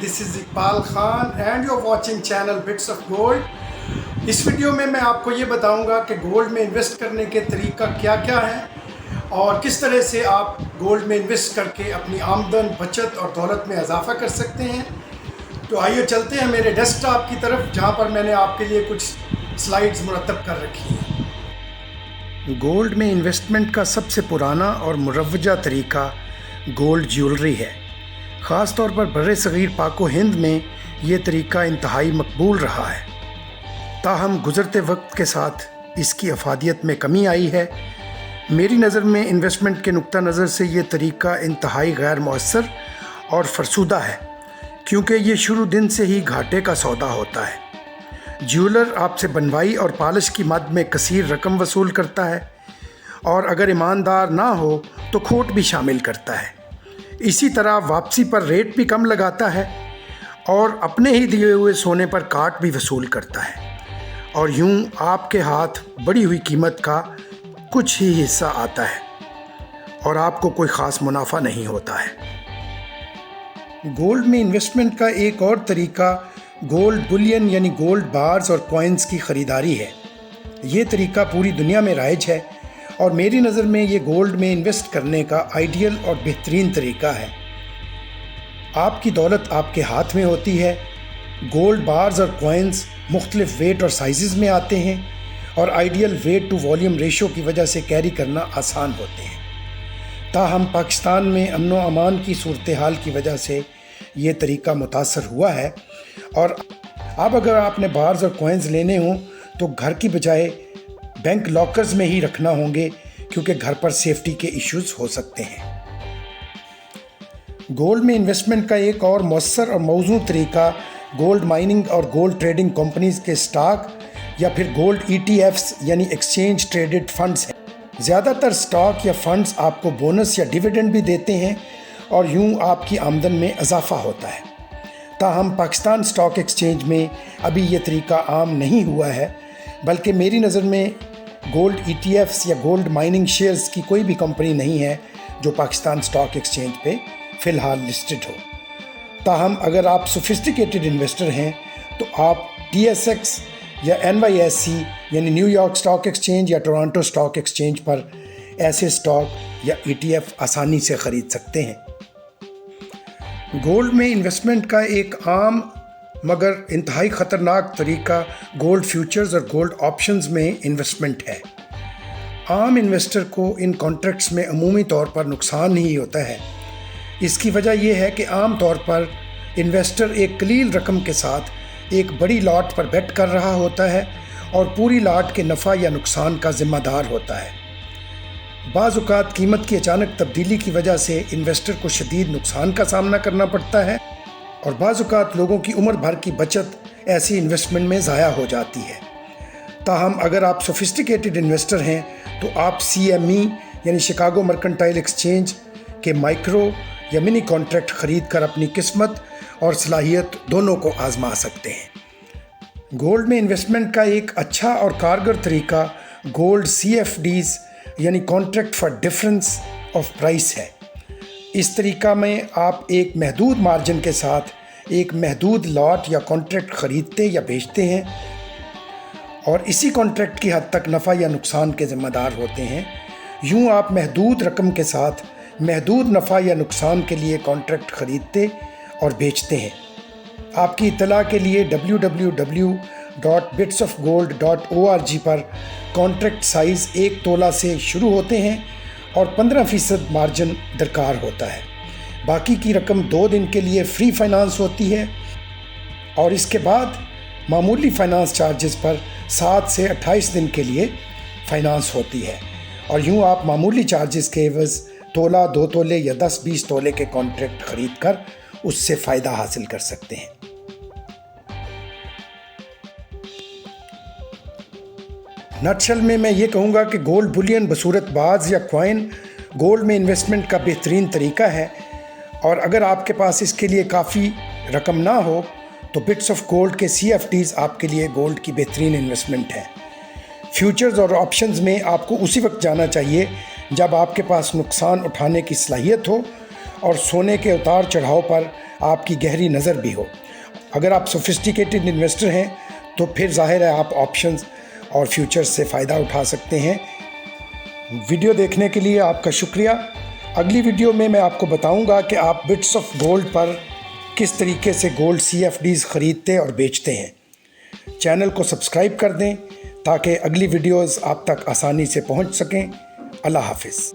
This is Iqbal Khan and you are watching channel bits of gold. इस वीडियो में मैं आपको ये बताऊंगा कि गोल्ड में इन्वेस्ट करने के तरीका क्या क्या है और किस तरह से आप गोल्ड में इन्वेस्ट करके अपनी आमदन, बचत और दौलत में इजाफा कर सकते हैं। तो आइए चलते हैं मेरे डेस्कटॉप की तरफ, जहाँ पर मैंने आपके लिए कुछ स्लाइड्स मुरतब कर रखी हैं। गोल्ड में इन्वेस्टमेंट का सबसे पुराना और मुरव्वजा तरीका गोल्ड ज्वेलरी है। ख़ास तौर पर बर्रे सग़ीर पाक व हिंद में ये तरीका इंतहाई मकबूल रहा है। ताहम गुज़रते वक्त के साथ इसकी अफादियत में कमी आई है। मेरी नज़र में इन्वेस्टमेंट के नुक्ता नज़र से ये तरीका इंतहाई गैर मौसर और फरसूदा है, क्योंकि ये शुरू दिन से ही घाटे का सौदा होता है। ज्वेलर आपसे बनवाई और पॉलिश की मद में कसीर रकम वसूल करता है और अगर ईमानदार ना हो तो खोट भी शामिल करता है। इसी तरह वापसी पर रेट भी कम लगाता है और अपने ही दिए हुए सोने पर काट भी वसूल करता है और यूं आपके हाथ बढ़ी हुई कीमत का कुछ ही हिस्सा आता है और आपको कोई ख़ास मुनाफा नहीं होता है। गोल्ड में इन्वेस्टमेंट का एक और तरीका गोल्ड बुलियन यानी गोल्ड बार्स और कॉइन्स की ख़रीदारी है। ये तरीका पूरी दुनिया में राइज है और मेरी नज़र में ये गोल्ड में इन्वेस्ट करने का आइडियल और बेहतरीन तरीका है। आपकी दौलत आपके हाथ में होती है। गोल्ड बार्स और कॉइन्स मुख्तलिफ वेट और साइज़ में आते हैं और ideal weight to volume ratio की वजह से कैरी करना आसान होते हैं। ताहम पाकिस्तान में अमन व अमान की सूरत हाल की वजह से ये तरीका मुतासर हुआ है और अब अगर आपने बार्स और कॉइन्स लेने हों तो घर की बजाय बैंक लॉकर्स में ही रखना होंगे, क्योंकि घर पर सेफ्टी के इश्यूज़ हो सकते हैं। गोल्ड में इन्वेस्टमेंट का एक और मौसर और मौजूद तरीका गोल्ड माइनिंग और गोल्ड ट्रेडिंग कंपनीज़ के स्टॉक या फिर गोल्ड ETFs यानी एक्सचेंज ट्रेडेड फंड्स हैं। ज़्यादातर स्टॉक या फंड्स आपको बोनस या डिविडेंड भी देते हैं और यूं आपकी आमदन में इजाफा होता है। ताहम पाकिस्तान स्टॉक एक्सचेंज में अभी ये तरीका आम नहीं हुआ है, बल्कि मेरी नज़र में गोल्ड ETFs या गोल्ड माइनिंग शेयर्स की कोई भी कंपनी नहीं है जो पाकिस्तान स्टॉक एक्सचेंज पे फ़िलहाल लिस्टेड हो। ताहम अगर आप सोफिस्टिकेटेड इन्वेस्टर हैं तो आप TSX या NYSE यानी न्यूयॉर्क स्टॉक एक्सचेंज या टोरंटो स्टॉक एक्सचेंज पर ऐसे स्टॉक या ETF आसानी से ख़रीद सकते हैं। गोल्ड में इन्वेस्टमेंट का एक आम मगर इंतहाई ख़तरनाक तरीका गोल्ड फ्यूचर्स और गोल्ड ऑप्शंस में इन्वेस्टमेंट है। आम इन्वेस्टर को इन कॉन्ट्रैक्ट्स में अमूमी तौर पर नुकसान ही होता है। इसकी वजह यह है कि आम तौर पर इन्वेस्टर एक कलील रकम के साथ एक बड़ी लॉट पर बेट कर रहा होता है और पूरी लॉट के नफ़ा या नुकसान का ज़िम्मेदार होता है। बाज़ औक़ात कीमत की अचानक तब्दीली की वजह से इन्वेस्टर को शदीद नुकसान का सामना करना पड़ता है और बाज़ औक़ात लोगों की उम्र भर की बचत ऐसी इन्वेस्टमेंट में ज़ाया हो जाती है। ताहम अगर आप सोफिस्टिकेटेड इन्वेस्टर हैं तो आप CME यानी शिकागो मर्केंटाइल एक्सचेंज के माइक्रो या मिनी कॉन्ट्रैक्ट ख़रीद कर अपनी किस्मत और सलाहियत दोनों को आज़मा सकते हैं। गोल्ड में इन्वेस्टमेंट का एक अच्छा और कारगर तरीका गोल्ड CFDs यानी contract for difference of price है। इस तरीका में आप एक महदूद मार्जिन के साथ एक महदूद लॉट या कॉन्ट्रैक्ट ख़रीदते या बेचते हैं और इसी कॉन्ट्रैक्ट की हद तक नफ़ा या नुकसान के ज़िम्मेदार होते हैं। यूं आप महदूद रकम के साथ महदूद नफ़ा या नुकसान के लिए कॉन्ट्रैक्ट ख़रीदते और बेचते हैं। आपकी इत्तला के लिए www.bitsofgold.org पर कॉन्ट्रैक्ट साइज़ 1 तोला से शुरू होते हैं और 15% मार्जिन दरकार होता है। बाकी की रकम 2 दिन के लिए फ्री फाइनेंस होती है और इसके बाद मामूली फ़ाइनेंस चार्जेस पर 7 से 28 दिन के लिए फ़ाइनेंस होती है और यूं आप मामूली चार्जेस के एवज़ तोला, 2 तोले या 10-20 तोले के कॉन्ट्रैक्ट ख़रीद कर उससे फ़ायदा हासिल कर सकते हैं। नटशल में मैं ये कहूँगा कि गोल्ड बुलियन बसूरत बाज़ या कॉइन गोल्ड में इन्वेस्टमेंट का बेहतरीन तरीका है और अगर आपके पास इसके लिए काफ़ी रकम ना हो तो बिट्स ऑफ गोल्ड के CFDs आपके लिए गोल्ड की बेहतरीन इन्वेस्टमेंट है। फ्यूचर्स और ऑप्शंस में आपको उसी वक्त जाना चाहिए जब आपके पास नुकसान उठाने की सलाहियत हो اور سونے کے اتار چڑھاؤ پر آپ کی گہری نظر بھی ہو۔ اگر آپ سوفسٹیکیٹڈ انویسٹر ہیں تو پھر ظاہر ہے آپ آپشنز اور فیوچرز سے فائدہ اٹھا سکتے ہیں۔ ویڈیو دیکھنے کے لیے آپ کا شکریہ۔ اگلی ویڈیو میں آپ کو بتاؤں گا کہ آپ بٹس آف گولڈ پر کس طریقے سے گولڈ CFDs خریدتے اور بیچتے ہیں۔ چینل کو سبسکرائب کر دیں تاکہ اگلی ویڈیوز آپ تک آسانی سے پہنچ سکیں۔ اللہ حافظ۔